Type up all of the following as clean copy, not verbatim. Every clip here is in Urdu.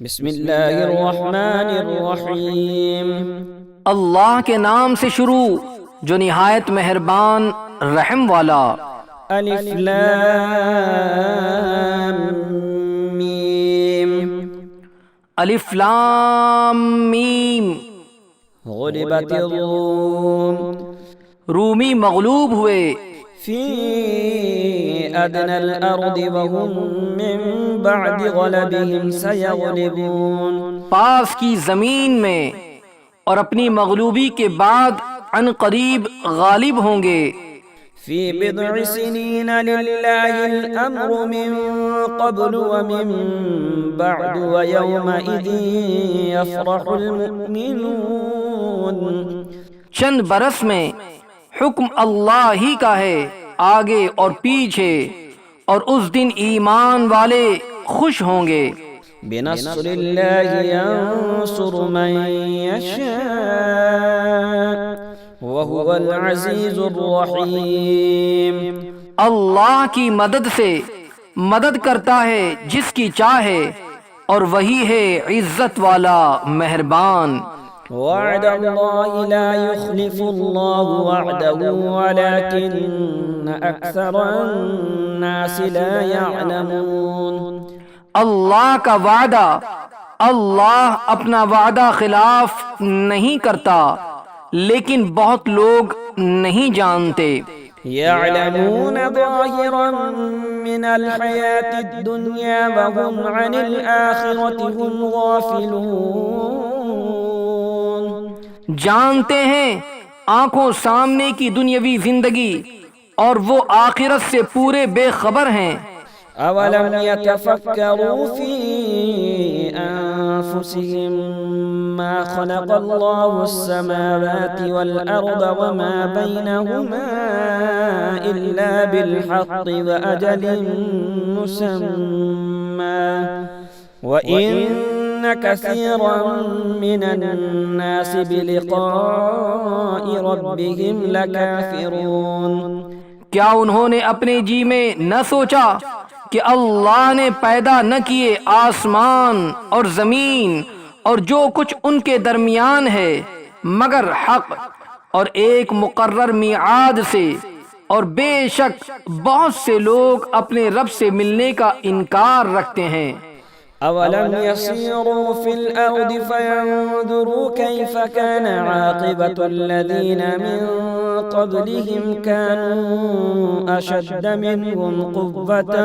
بسم اللہ الرحمن الرحیم۔ اللہ کے نام سے شروع جو نہایت مہربان رحم والا۔ الف لام میم۔ الف لام میم۔ غلبت الروم۔ رومی مغلوب ہوئے۔ فی ادنى الارض وهم من بعد غلبهم سيغلبون۔ پاس کی زمین میں اور اپنی مغلوبی کے بعد عن قریب غالب ہوں گے۔ فی بضع سنین للہ الامر من قبل ومن بعد ویومئذ یفرح المؤمنون۔ چند برس میں حکم اللہ ہی کا ہے، آگے اور پیچھے، اور اس دن ایمان والے خوش ہوں گے۔ بنصر اللہ ینصر من یشاء وہو العزیز الرحیم۔ اللہ کی مدد سے مدد کرتا ہے جس کی چاہے، اور وہی ہے عزت والا مہربان۔ وعد اللہ لا يخلف اللہ وعده ولكن اکثر الناس لا يعلمون۔ اللہ کا وعدہ، اللہ اپنا وعدہ خلاف نہیں کرتا، لیکن بہت لوگ نہیں جانتے۔ يعلمون ظاهرا من الحياة الدنيا وهم عن الآخرة هم غافلون۔ جانتے ہیں آنکھوں سامنے کی دنیاوی زندگی، اور وہ آخرت سے پورے بے خبر ہیں۔ اولم يتفکروا فی انفسهم ما خلق اللہ السماوات والارض وما بینهما الا بالحق واجل مسمى وَإِنَّ كَثِيرًا مِّنَ النَّاسِ بِلِقَاءِ رَبِّهِمْ لَكَافِرُونَ۔ کیا انہوں نے اپنے جی میں نہ سوچا کہ اللہ نے پیدا نہ کیے آسمان اور زمین اور جو کچھ ان کے درمیان ہے مگر حق اور ایک مقرر میعاد سے، اور بے شک بہت سے لوگ اپنے رب سے ملنے کا انکار رکھتے ہیں۔ اولم يسيروا في الارض فينظروا كيف كان عاقبة الذين من قبلهم كانوا اشد منهم قوة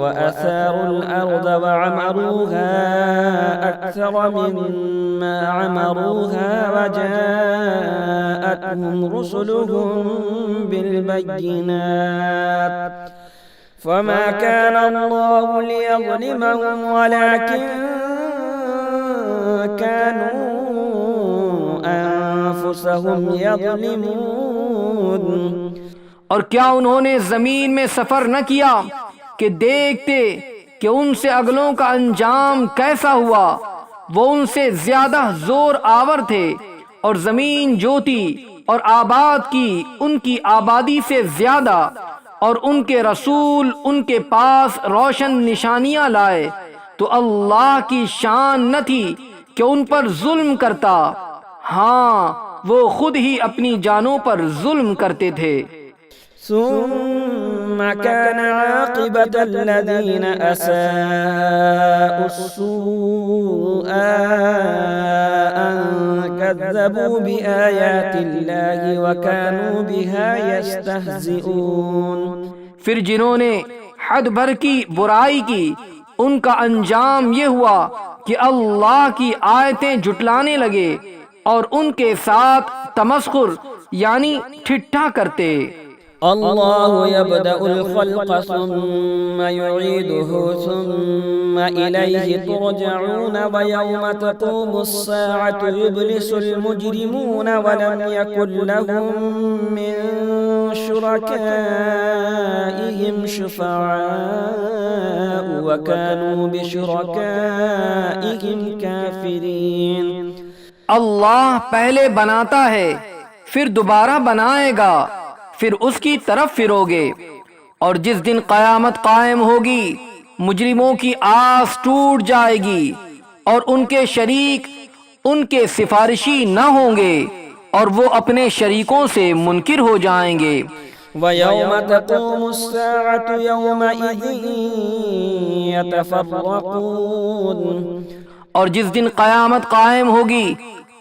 واثاروا الارض وعمروها اكثر مما عمروها وجاءتهم رسلهم بالبينات فما كان الله ليظلمهم ولكن كانوا أنفسهم يظلمون۔ اور کیا انہوں نے زمین میں سفر نہ کیا کہ دیکھتے کہ ان سے اگلوں کا انجام کیسا ہوا؟ وہ ان سے زیادہ زور آور تھے، اور زمین جوتی اور آباد کی ان کی آبادی سے زیادہ، اور ان کے رسول ان کے پاس روشن نشانیاں لائے، تو اللہ کی شان نہ تھی کہ ان پر ظلم کرتا، ہاں وہ خود ہی اپنی جانوں پر ظلم کرتے تھے۔ ثم كان عاقبة الذين أساءوا السوء أن كذبوا بآيات الله وكانوا بها يستهزئون۔ پھر جنہوں نے حد بھر کی برائی کی، ان کا انجام یہ ہوا کہ اللہ کی آیتیں جھٹلانے لگے اور ان کے ساتھ تمسخر یعنی ٹھٹھا کرتے۔ اللہ یبدأ الخلق ثم يعيده ثم إليه ترجعون ويوم تقوم الساعة يبلس المجرمون ولم يكن لهم من شركائهم شفعاء وكانوا بشركائهم كافرين۔ اللہ پہلے بناتا ہے، پھر دوبارہ بنائے گا، پھر اس کی طرف پھرو گے، اور جس دن قیامت قائم ہوگی مجرموں کی آس ٹوٹ جائے گی اور ان کے شریک ان کے سفارشی نہ ہوں گے اور وہ اپنے شریکوں سے منکر ہو جائیں گے۔ وَيَوْمَ تَقُومُ السَّاعَةُ يَوْمَئِذٍ يَتَفَرَّقُونَ، اور جس دن قیامت قائم ہوگی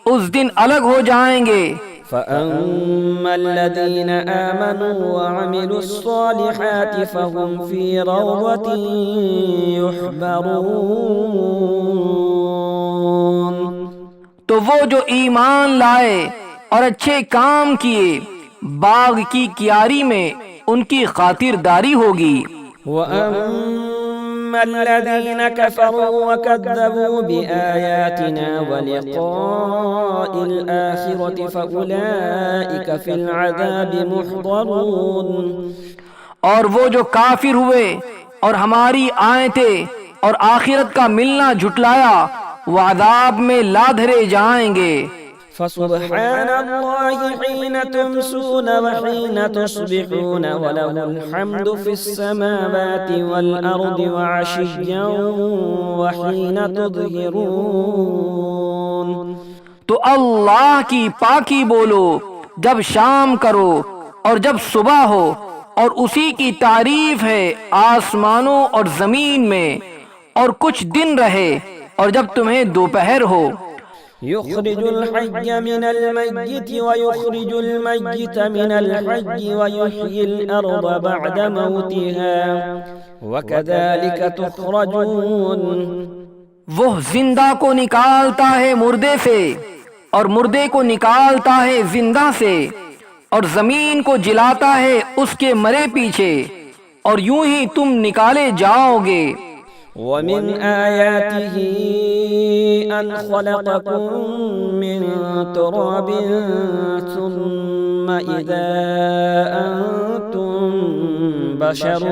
اس دن الگ ہو جائیں گے۔ فَأَمَّا الَّذِينَ آمَنُوا وَعَمِلُوا الصَّالِحَاتِ فَهُمْ فِي رَوْضَةٍ يُحْبَرُونَ، تو وہ جو ایمان لائے اور اچھے کام کیے باغ کی کیاری میں ان کی خاطرداری ہوگی۔ وَأَمَّا الَّذِينَ كَفَرُوا وَكَذَّبُوا بِآيَاتِنَا وَلِقَاءِ الْآخِرَةِ فَأُولَئِكَ فِي الْعَذَابِ مُحْضَرُونَ، اور وہ جو کافر ہوئے اور ہماری آیتیں اور آخرت کا ملنا جھٹلایا وہ عذاب میں لادھرے جائیں گے۔ فسبحان اللہ حین تمسون وحین تصبحون وله الحمد في السماوات والأرض وعشيا وحین تظهرون، تو اللہ کی پاکی بولو جب شام کرو اور جب صبح ہو، اور اسی کی تعریف ہے آسمانوں اور زمین میں، اور کچھ دن رہے اور جب تمہیں دوپہر ہو۔ يخرج الحي من الميت ويخرج الميت من الحي ويحيي الأرض بعد موتها وكذلك تخرجون، وہ زندہ کو نکالتا ہے مردے سے اور مردے کو نکالتا ہے زندہ سے، اور زمین کو جلاتا ہے اس کے مرے پیچھے، اور یوں ہی تم نکالے جاؤ گے۔ وَمِنْ آيَاتِهِ أَنْ خَلَقَكُم مِّن تُرَابٍ ثُمَّ إِذَا أَنْتُمْ بَشَرٌ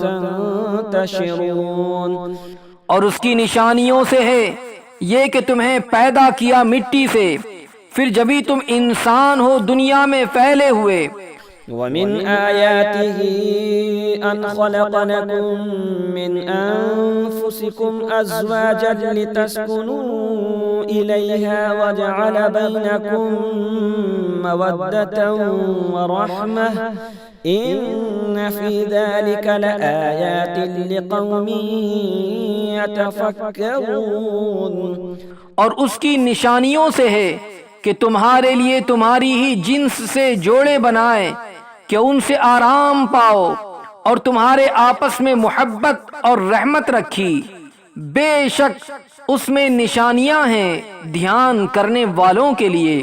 تَنْتَشِرُونَ، اور اس کی نشانیوں سے ہے یہ کہ تمہیں پیدا کیا مٹی سے، پھر جبھی تم انسان ہو دنیا میں پھیلے ہوئے۔ وَمِنْ آيَاتِهِ أَنْ خَلَقَ لَكُم مِّنْ أَنفُسِكُمْ أَزْوَاجًا لِتَسْكُنُوا إِلَيْهَا وَجَعَلَ بَيْنَكُم مَّوَدَّةً وَرَحْمَةً إِنَّ فِي ذَلِكَ لَآيَاتٍ لِقَوْمٍ يَتَفَكَّرُونَ، اور اس کی نشانیوں سے ہے کہ تمہارے لیے تمہاری ہی جنس سے جوڑے بنائے کہ ان سے آرام پاؤ، اور تمہارے آپس میں محبت اور رحمت رکھی، بے شک اس میں نشانیاں ہیں دھیان کرنے والوں کے لیے۔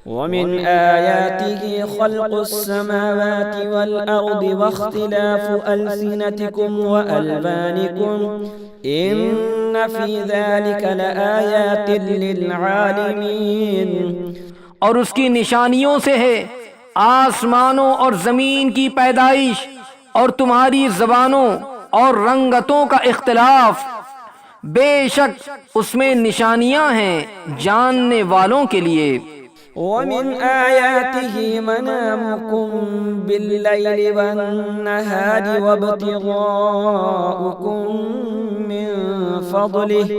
وَمِنْ آيَاتِهِ خَلْقُ السَّمَاوَاتِ وَالْأَرْضِ وَاخْتِلَافُ أَلْسِنَتِكُمْ وَأَلْوَانِكُمْ إِنَّ فِي ذَلِكَ لَآيَاتٍ لِلْعَالِمِينَ، اور اس کی نشانیوں سے ہے آسمانوں اور زمین کی پیدائش اور تمہاری زبانوں اور رنگتوں کا اختلاف، بے شک اس میں نشانیاں ہیں جاننے والوں کے لیے۔ وَمِنْ آيَاتِهِ مَنَامُكُمْ بِاللَّيْلِ وَالنَّهَارِ وَابْتِغَاؤُكُمْ مِنْ فَضْلِهِ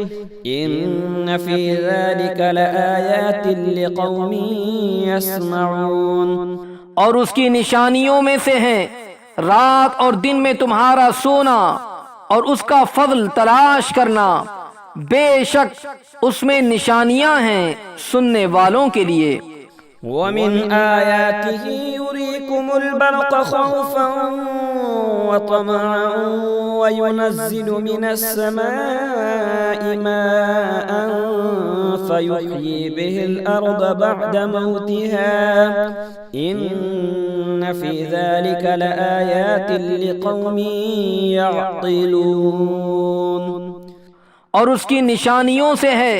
إِنَّ فِي ذَلِكَ لَآيَاتٍ لِقَوْمٍ يَسْمَعُونَ، اور اس کی نشانیوں میں سے ہیں رات اور دن میں تمہارا سونا اور اس کا فضل تلاش کرنا، بے شک اس میں نشانیاں ہیں سننے والوں کے لیے۔ وَمِنْ آيَاتِهِ يُرِيكُمُ الْبَرْقَ خَوْفًا وَطَمَعًا وَيُنَزِّلُ مِنَ السَّمَاءِ مَاءً فَيُحْيِي بِهِ الْأَرْضَ بَعْدَ مَوْتِهَا إِنَّ فِي ذَلِكَ لَآيَاتٍ لِقَوْمٍ يَعْقِلُونَ، اور اس کی نشانیوں سے ہے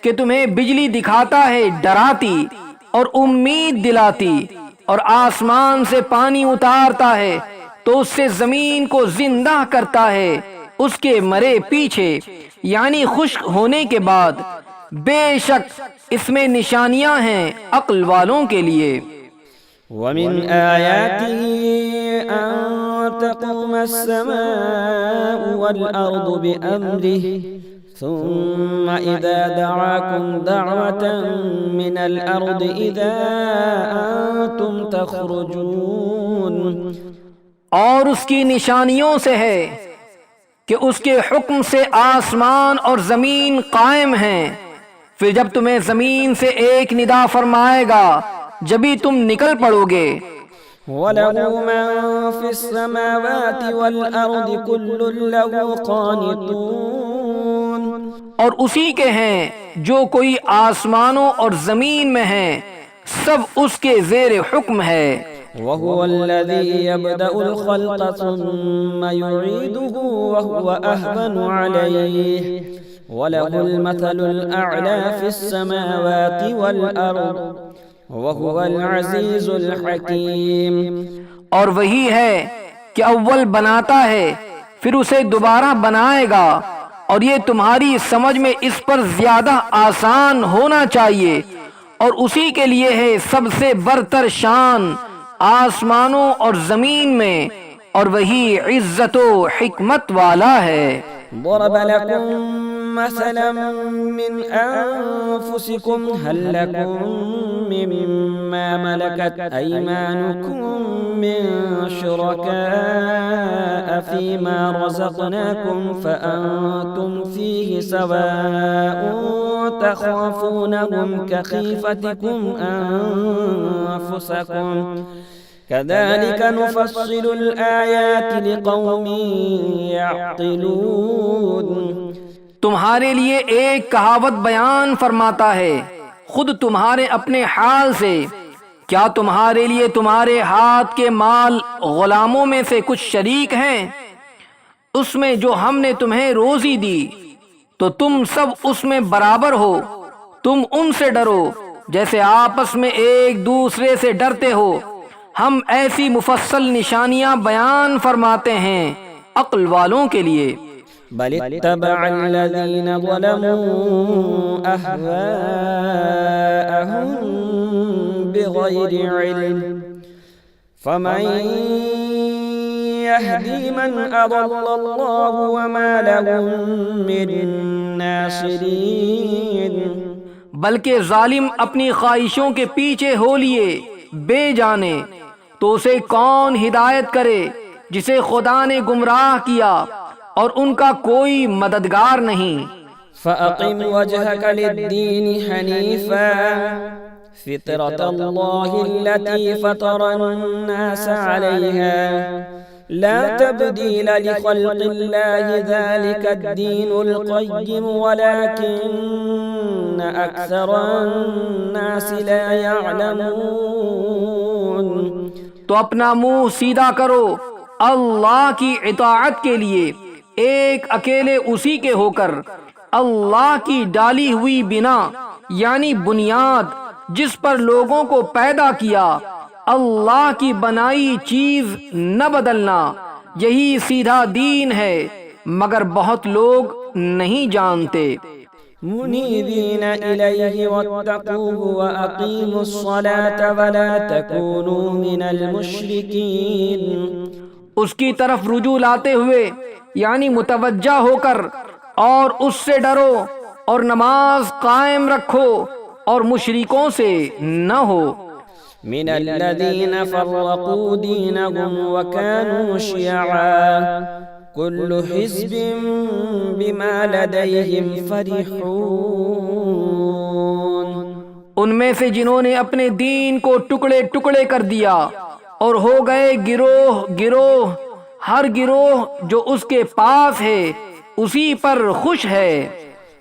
کہ تمہیں بجلی دکھاتا ہے ڈراتی اور امید دلاتی، اور آسمان سے پانی اتارتا ہے تو اس سے زمین کو زندہ کرتا ہے اس کے مرے پیچھے، یعنی خشک ہونے کے بعد، بے شک اس میں نشانیاں ہیں عقل والوں کے لیے۔ وَمِنْ آيَاتِهِ أَن تَقُومَ السَّمَاءُ وَالْأَرْضُ بِأَمْرِهِ ثم إذا دعاكم دعوة من الأرض إذا أنتم تخرجون. اور اس کی نشانیوں سے ہے کہ اس کے حکم سے آسمان اور زمین قائم ہیں، پھر جب تمہیں زمین سے ایک ندا فرمائے گا جبھی تم نکل پڑو گے. وَلَهُ مَن فِي السَّمَاوَاتِ وَالْأَرْضِ كُلٌّ لَهُ قَانِتُونَ. اور اسی کے ہیں جو کوئی آسمانوں اور زمین میں ہیں، سب اس کے زیر حکم ہے. وَهُوَ الَّذِي يَبْدَأُ الْخَلْقَ ثُمَّ يُعِيدُهُ وَهُوَ أَهْوَنُ عَلَيْهِ وَلَهُ الْمَثَلُ الْأَعْلَى فِي السَّمَاوَاتِ وَالْأَرْضِ وَهُوَ الْعَزِيزُ الْحَكِيمُ. اور وہی ہے کہ اول بناتا ہے پھر اسے دوبارہ بنائے گا، اور یہ تمہاری سمجھ میں اس پر زیادہ آسان ہونا چاہیے، اور اسی کے لیے ہے سب سے برتر شان آسمانوں اور زمین میں، اور وہی عزت و حکمت والا ہے. ضرب لكم مثلا من أنفسكم هل لكم مما ملكت أيمانكم من شركاء فيما رزقناكم فأنتم فيه سواء تخافونهم كخيفتكم أنفسكم كذلك نفصل الآيات لقوم يعقلون. تمہارے لیے ایک کہاوت بیان فرماتا ہے خود تمہارے اپنے حال سے، کیا تمہارے لیے تمہارے ہاتھ کے مال غلاموں میں سے کچھ شریک ہیں اس میں جو ہم نے تمہیں روزی دی، تو تم سب اس میں برابر ہو. تم ان سے ڈرو جیسے آپس میں ایک دوسرے سے ڈرتے ہو. ہم ایسی مفصل نشانیاں بیان فرماتے ہیں عقل والوں کے لیے. بل اتبع الذين ظلموا أهواءهم بغير علم فمن يهدي من أضل الله وما لهم من ناصرين. بلکہ ظالم اپنی خواہشوں کے پیچھے ہو لیے بے جانے، تو اسے کون ہدایت کرے جسے خدا نے گمراہ کیا، اور ان کا کوئی مددگار نہیں. فأقم وجهك للدين حنيفا فطرة الله التي فطر الناس عليها لا تبديل لخلق الله ذلك الدين القيم ولكن أكثر الناس لا يعلمون. تو اپنا منہ سیدھا کرو اللہ کی اطاعت کے لیے، ایک اکیلے اسی کے ہو کر، اللہ کی ڈالی ہوئی بنا یعنی بنیاد جس پر لوگوں کو پیدا کیا، اللہ کی بنائی چیز نہ بدلنا، یہی سیدھا دین ہے، مگر بہت لوگ نہیں جانتے. منيبين إليه واتقوه وأقيموا الصلاة ولا تكونوا من المشركين. اس کی طرف رجوع لاتے ہوئے یعنی متوجہ ہو کر، اور اس سے ڈرو اور نماز قائم رکھو اور مشرکوں سے نہ ہو. من الذين فرقوا دينهم وكانوا شيعا كل حزب بما لديهم فرحون. ان میں سے جنہوں نے اپنے دین کو ٹکڑے ٹکڑے کر دیا اور ہو گئے گروہ گروہ، ہر گروہ جو اس کے پاس ہے اسی پر خوش ہے.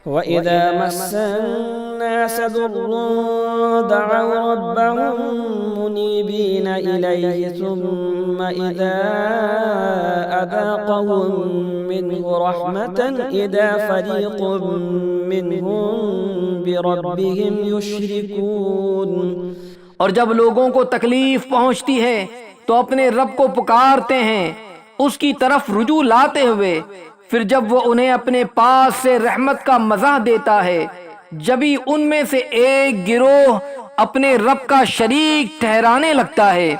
وَإِذَا مَسَّ النَّاسَ ضُرٌّ دَعَوْا رَبَّهُم مُنِيبِينَ إِلَيْهِ ثُمَّ إِذَا أَذَاقَهُم مِّنْهُ رَحْمَةً إِذَا فَرِيقٌ مِّنْهُم بِرَبِّهِمْ يُشْرِكُونَ. اور جب لوگوں کو تکلیف پہنچتی ہے تو اپنے رب کو پکارتے ہیں اس کی طرف رجوع لاتے ہوئے، پھر جب وہ انہیں اپنے پاس سے رحمت کا مزہ دیتا ہے، جبھی ان میں سے ایک گروہ اپنے رب کا شریک ٹھہرانے لگتا ہے.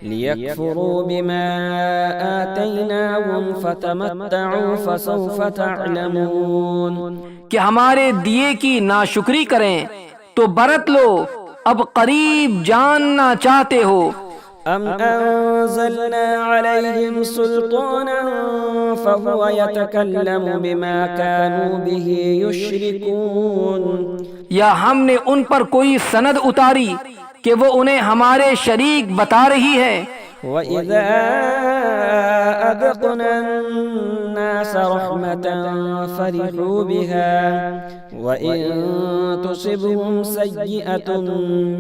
ليكفروا بما آتيناهم فتمتعوا فسوف تعلمون کہ ہمارے دیے کی ناشکری کریں تو برت لو، اب قریب جاننا چاہتے ہو۔ أم أنزلنا عليهم سلطانا فهو يتكلم بما كانوا به يشركون، یا ہم نے ان پر کوئی سند اتاری کہ وہ انہیں ہمارے شریک بتا رہی ہے۔ وَإِذَا أَذَقْنَا النَّاسَ رَحْمَةً فَرِحُوا بِهَا وَإِن تُصِبْهُمْ سَيِّئَةٌ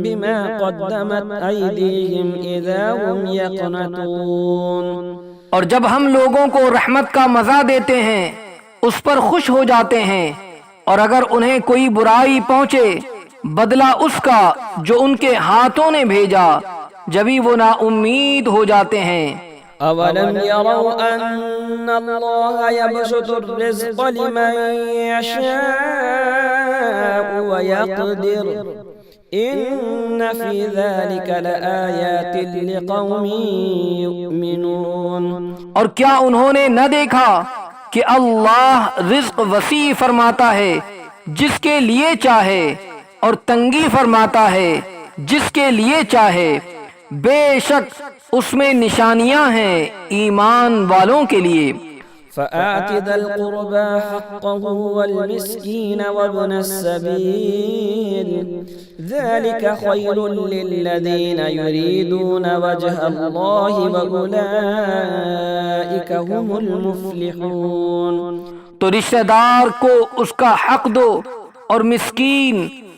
بِمَا قَدَّمَتْ أَيْدِيهِمْ إِذَا هُمْ يَقْنَطُونَ، اور جب ہم لوگوں کو رحمت کا مزہ دیتے ہیں اس پر خوش ہو جاتے ہیں، اور اگر انہیں کوئی برائی پہنچے بدلہ اس کا جو ان کے ہاتھوں نے بھیجا، جبھی وہ نا امید ہو جاتے ہیں۔ أَوَلَمْ يَرَوْا أَنَّ اللَّهَ يَبْسُطُ الرِّزْقَ لِمَن يَشَاءُ وَيَقْدِرُ إِنَّ فِي ذَلِكَ لَآيَاتٍ لِقَوْمٍ يُؤْمِنُونَ، اور کیا انہوں نے نہ دیکھا کہ اللہ رزق وسیع فرماتا ہے جس کے لیے چاہے، اور تنگی فرماتا ہے جس کے لیے چاہے، بے شک اس میں نشانیاں ہیں ایمان والوں کے لیے۔ فآت ذا القربى حقه والمسكين وابن السبيل ذلك خير للذين يريدون وجه الله وأولئك هم المفلحون۔ تو رشتہ دار کو اس کا حق دو، اور مسکین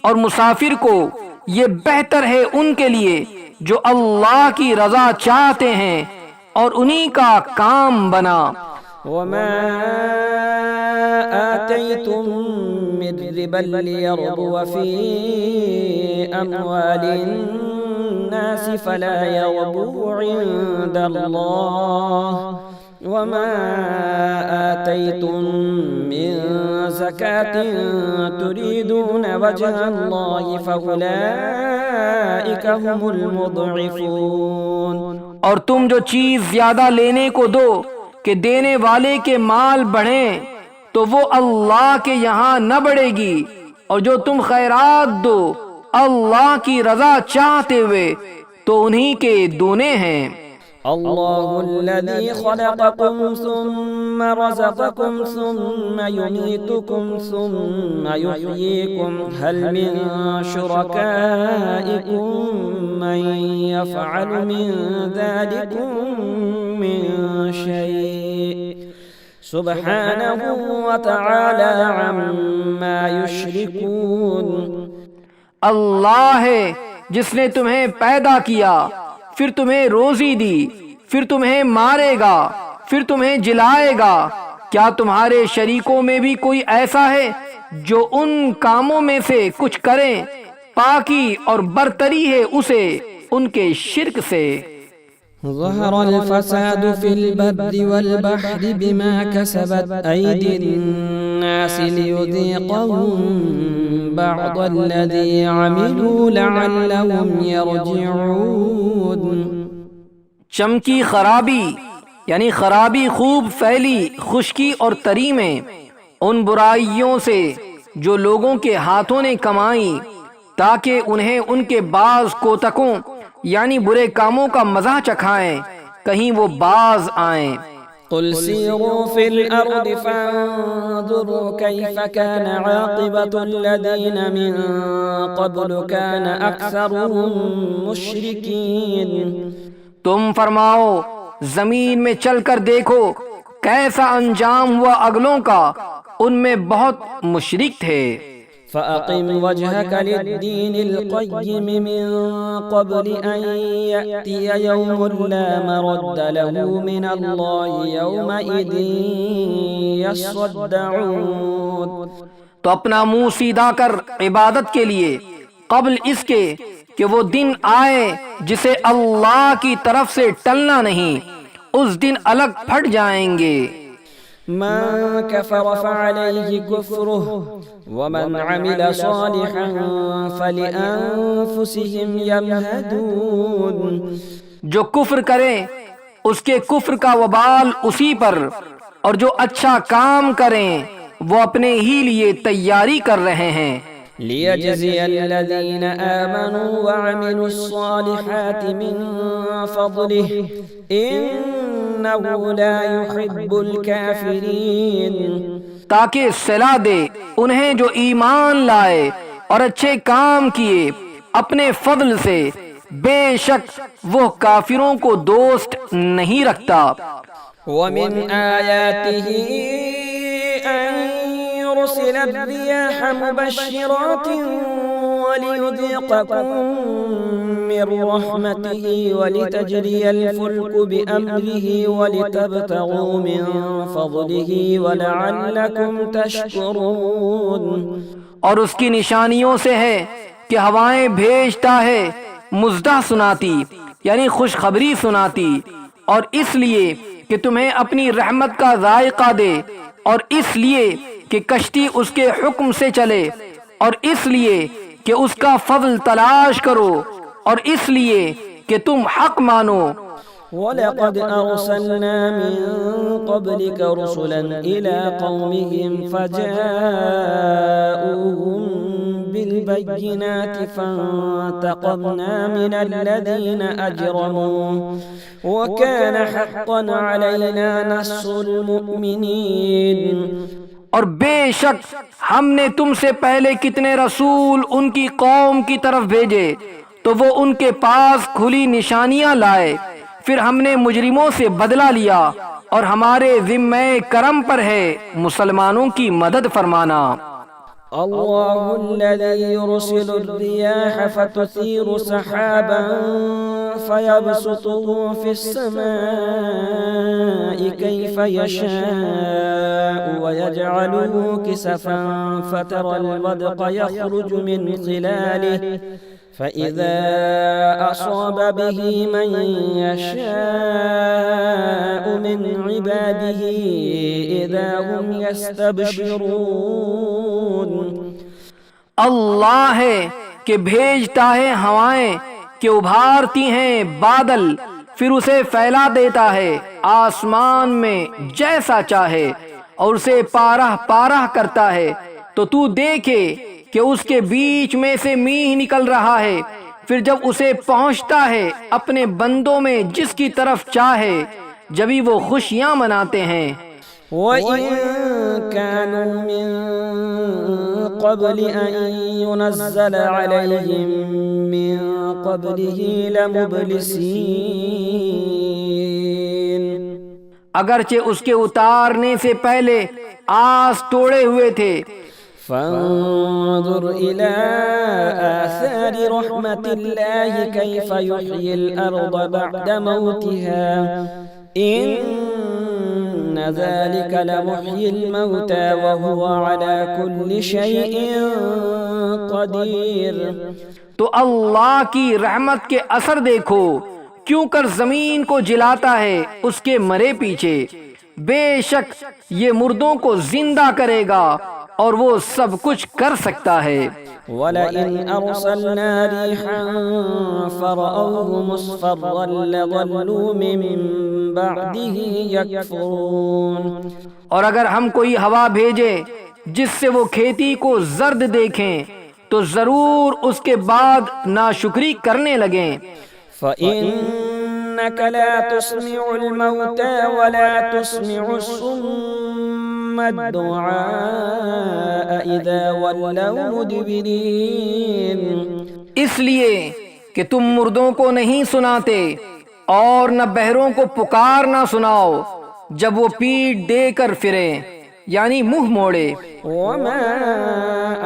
اور مسافر کو، یہ بہتر ہے ان کے لیے جو اللہ کی رضا چاہتے ہیں اور انہی کا کام بنا۔ وما آتيتم من ربا ليربو في أموال الناس فلا يربو عند الله وما آتيتم من زكاة تريدون وجه الله فأولئك هم المضعفون۔ اور تم جو چیز زیادہ لینے کو دو کہ دینے والے کے مال بڑھیں تو وہ اللہ کے یہاں نہ بڑھے گی، اور جو تم خیرات دو اللہ کی رضا چاہتے ہوئے تو انہی کے دونے ہیں۔ الله الذي خلقكم ثم رزقكم ثم يميتكم ثم يحييكم هل من شركائكم من يفعل من ذلكم من شيء سبحانه وتعالى عما يشركون۔ اللہ ہے جس نے تمہیں پیدا کیا، پھر تمہیں روزی دی، پھر تمہیں مارے گا، پھر تمہیں جلائے گا۔ کیا تمہارے شریکوں میں بھی کوئی ایسا ہے جو ان کاموں میں سے کچھ کریں؟ پاکی اور برتری ہے اسے ان کے شرک سے۔ ظهر الفساد في البر والبحر بما كسبت أيدي الناس ليذيقهم بعض الذي عملوا لعلهم يرجعون۔ چمکی خرابی یعنی خرابی خوب پھیلی خشکی اور تری میں ان برائیوں سے جو لوگوں کے ہاتھوں نے کمائیں، تاکہ انہیں ان کے بعض کوتکوں یعنی برے کاموں کا مزہ چکھائیں، کہیں وہ باز آئیں۔ قل سیروا فی الارض فانظروا کیف کان عاقبۃ الذین من قبل کان اکثرهم مشرکین۔ تم فرماؤ زمین میں چل کر دیکھو کیسا انجام ہوا اگلوں کا، ان میں بہت مشرک تھے۔ فأقم وجهك للدين القيم من قبل أن يأتي يوم لا مرد له من الله يومئذ يصدعون۔ تو اپنا منہ سیدھا کر عبادت کے لیے قبل اس کے کہ وہ دن آئے جسے اللہ کی طرف سے ٹلنا نہیں، اس دن الگ پھٹ جائیں گے۔ من كفر فعليه كفره ومن عمل صالحا فلأنفسهم يمهدون۔ جو کفر کرے اس کے کفر کا وبال اسی پر، اور جو اچھا کام کریں وہ اپنے ہی لیے تیاری کر رہے ہیں۔ ليجزي الذين آمنوا وعملوا الصالحات من فضله إنه لا يحب الكافرين، تاکہ صلہ دے انہیں جو ایمان لائے اور اچھے کام کیے اپنے فضل سے، بے شک وہ کافروں کو دوست نہیں رکھتا۔ ومن آياته أن يرسل الرياح مبشرات وليذيقكم من رحمته ولتجري الفلك بأمره ولتبتغوا من فضله ولعلكم تشكرون۔ اور اس کی نشانیوں سے ہے کہ ہوائیں بھیجتا ہے مزدہ سناتی، یعنی خوشخبری سناتی، اور اس لیے کہ تمہیں اپنی رحمت کا ذائقہ دے، اور اس لیے کہ کشتی اس کے حکم سے چلے، اور اس لیے کہ اس کا فضل تلاش کرو، اور اس لیے کہ تم حق مانو۔ وَلَقَدْ أَرْسَلْنَا مِن قَبْلِكَ رُسُلًا إِلَىٰ قَوْمِهِمْ فَجَاءُوهُم بِالْبَيِّنَاتِ فَانتَقَمْنَا مِنَ الَّذِينَ أَجْرَمُوا وَكَانَ حَقًّا عَلَيْنَا نَصْرُ الْمُؤْمِنِينَ۔ اور بے شک ہم نے تم سے پہلے کتنے رسول ان کی قوم کی طرف بھیجے تو وہ ان کے پاس کھلی نشانیاں لائے، پھر ہم نے مجرموں سے بدلہ لیا، اور ہمارے ذمہ کرم پر ہے مسلمانوں کی مدد فرمانا۔ الله الذي يرسل الرياح فتثير سحابا فيبسطه في السماء كيف يشاء ويجعله كسفا فترى الودق يخرج من خلاله فإذا أصاب به من يشاء من عباده إذا هم يستبشرون۔ اللہ ہے کہ بھیجتا ہے ہوائیں کہ ابھارتی ہیں بادل، پھر اسے پھیلا دیتا ہے آسمان میں جیسا چاہے، اور اسے پارہ پارہ کرتا ہے، تو تو دیکھے کہ اس کے بیچ میں سے میہ نکل رہا ہے، پھر جب اسے پہنچتا ہے اپنے بندوں میں جس کی طرف چاہے، جبھی وہ خوشیاں مناتے ہیں۔ وَإِن كَانُوا مِن قَبْلِ أَن يُنَزَّلَ عَلَيْهِم مِّن قَبْلِهِ لَمُبْلِسِينَ، اگرچہ اس کے اتارنے سے پہلے آس توڑے ہوئے تھے۔ فانظر إلى آثار رحمة الله كيف يحيي الأرض بعد موتها إن ذلك لمحيي الموتى وهو على كل شيء قدير۔ تو اللہ کی رحمت کے اثر دیکھو، کیوں کر زمین کو جلاتا ہے اس کے مرے پیچھے، بے شک یہ مردوں کو زندہ کرے گا اور وہ سب کچھ کر سکتا ہے۔ وَلَئِنْ أَرْسَلْنَا رِيحًا فَرَأَوْهُ مُصْفَرًّا لَظَلُّوا مِن بَعْدِهِ يَكْفُرُونَ۔ اور اگر ہم کوئی ہوا بھیجیں جس سے وہ کھیتی کو زرد دیکھیں تو ضرور اس کے بعد ناشکری کرنے لگیں۔ فَإِنَّكَ لَا تُسْمِعُ الْمَوْتَى وَلَا تُسْمِعُ الصُّمَّ الدُّعَاءَ إِذَا وَلَّوْا مُدْبِرِينَ۔ اس لیے کہ تم مردوں کو نہیں سناتے اور نہ بہروں کو پکار نہ سناؤ جب وہ پیٹ دے کر پھریں، یعنی منہ موڑے۔ وَمَا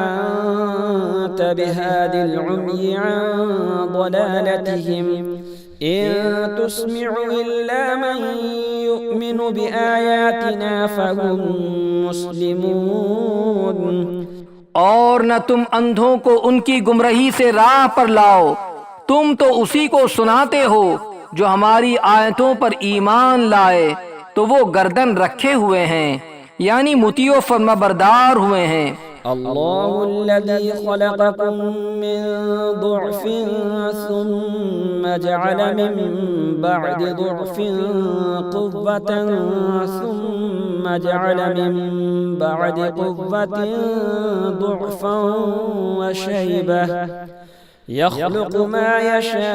أَنتَ بِهَادِ الْعُمْيِ عَن ضَلَالَتِهِمْ إِن تُسْمِعُ إِلَّا مَن يُؤْمِنُ بِآيَاتِنَا فَهُمْ مُسْلِمُونَ۔ اور نہ تم اندھوں کو ان کی گمراہی سے راہ پر لاؤ، تم تو اسی کو سناتے ہو جو ہماری آیتوں پر ایمان لائے تو وہ گردن رکھے ہوئے ہیں، یعنی مطیع و فرمانبردار ہوئے ہیں۔ الله الذي خلقكم من ضعف ثم جعل من بعد ضعف قوة ثم جعل من بعد قوة ضعفا وشيبة يخلق ما يشاء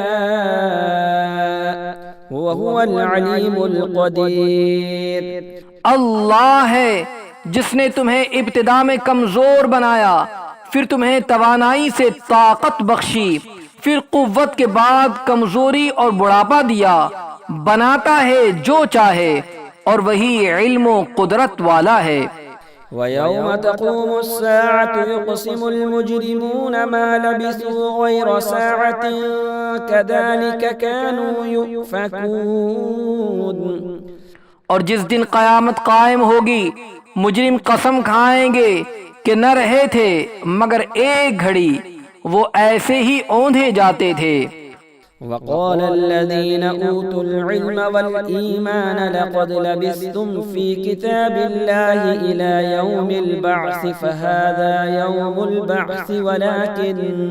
وهو العليم القدير۔ اللہ ہے جس نے تمہیں ابتدا میں کمزور بنایا، پھر تمہیں توانائی سے طاقت بخشی، پھر قوت کے بعد کمزوری اور بڑھاپا دیا، بناتا ہے جو چاہے اور وہی علم و قدرت والا ہے۔ وَيَوْمَ تَقُومُ السَّاعَةُ يُقْسِمُ الْمُجْرِمُونَ مَا لَبِثُوا غَيْرَ سَاعَةٍ كَذَلِكَ كَانُوا يُؤْفَكُونَ۔ اور جس دن قیامت قائم ہوگی مجرم قسم کھائیں گے کہ نہ رہے تھے مگر ایک گھڑی، وہ ایسے ہی اوندھے جاتے تھے۔ وَقَالَ الَّذِينَ أُوتُوا الْعِلْمَ وَالْإِيمَانَ لَقَدْ لَبِثْتُمْ فِي كِتَابِ اللَّهِ إِلَى يَوْمِ الْبَعْثِ فَهَذَا يَوْمُ الْبَعْثِ وَلَكِنَّكُمْ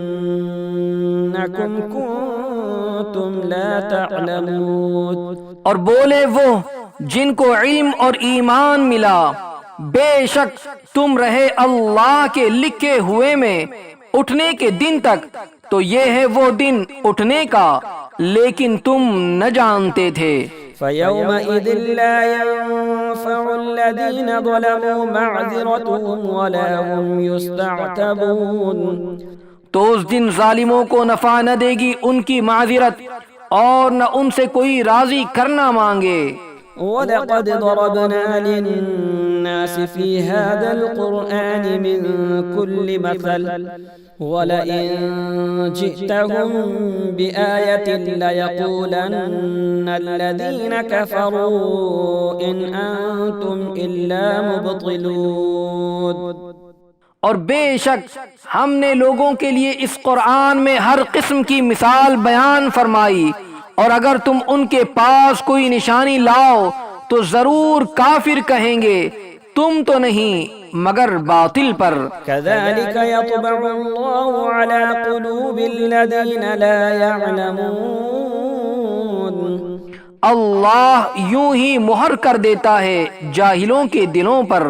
كُنتُمْ لَا تَعْلَمُونَ۔ اور بولے وہ جن کو علم اور ایمان ملا، بے شک تم رہے اللہ کے لکھے ہوئے میں اٹھنے کے دن تک، تو یہ ہے وہ دن اٹھنے کا، لیکن تم نہ جانتے تھے۔ فَيَوْمَئِذٍ لَا يَنفَعُ الَّذِينَ ظَلَمُوا مَعْذِرَتُهُمْ وَلَا هُمْ يُسْتَعْتَبُونَ۔ تو اس دن ظالموں کو نفع نہ دے گی ان کی معذرت، اور نہ ان سے کوئی راضی کرنا مانگے۔ وَلَقَدْ ضَرَبْنَا لِلنَّاسِ فِي هَذَا الْقُرْآنِ مِنْ كُلِّ مَثَلٍ وَلَئِنْ جِئْتَهُمْ بِآيَةٍ لَيَقُولَنَّ الَّذِينَ كَفَرُوا إِنْ أَنْتُمْ إِلَّا مُبْطِلُونَ۔ اور بے شک ہم نے لوگوں کے لیے اس قرآن میں ہر قسم کی مثال بیان فرمائی، اور اگر تم ان کے پاس کوئی نشانی لاؤ تو ضرور کافر کہیں گے تم تو نہیں مگر باطل پر۔ كَذَلِكَ يَطْبَعُ اللَّهُ عَلَى قُلُوبِ الَّذِينَ لَا يَعْلَمُونَ۔ اللہ یوں ہی مہر کر دیتا ہے جاہلوں کے دلوں پر۔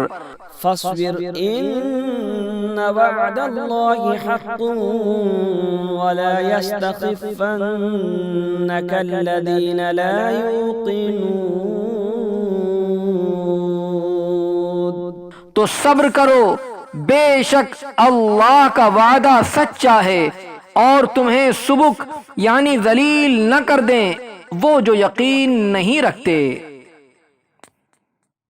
فاصبر إن وعد الله حق ولا يستخفنك الذين لا يوقنون۔ تو صبر کرو، بے شک اللہ کا وعدہ سچا ہے، اور تمہیں سبک یعنی ذلیل نہ کر دیں وہ جو یقین نہیں رکھتے۔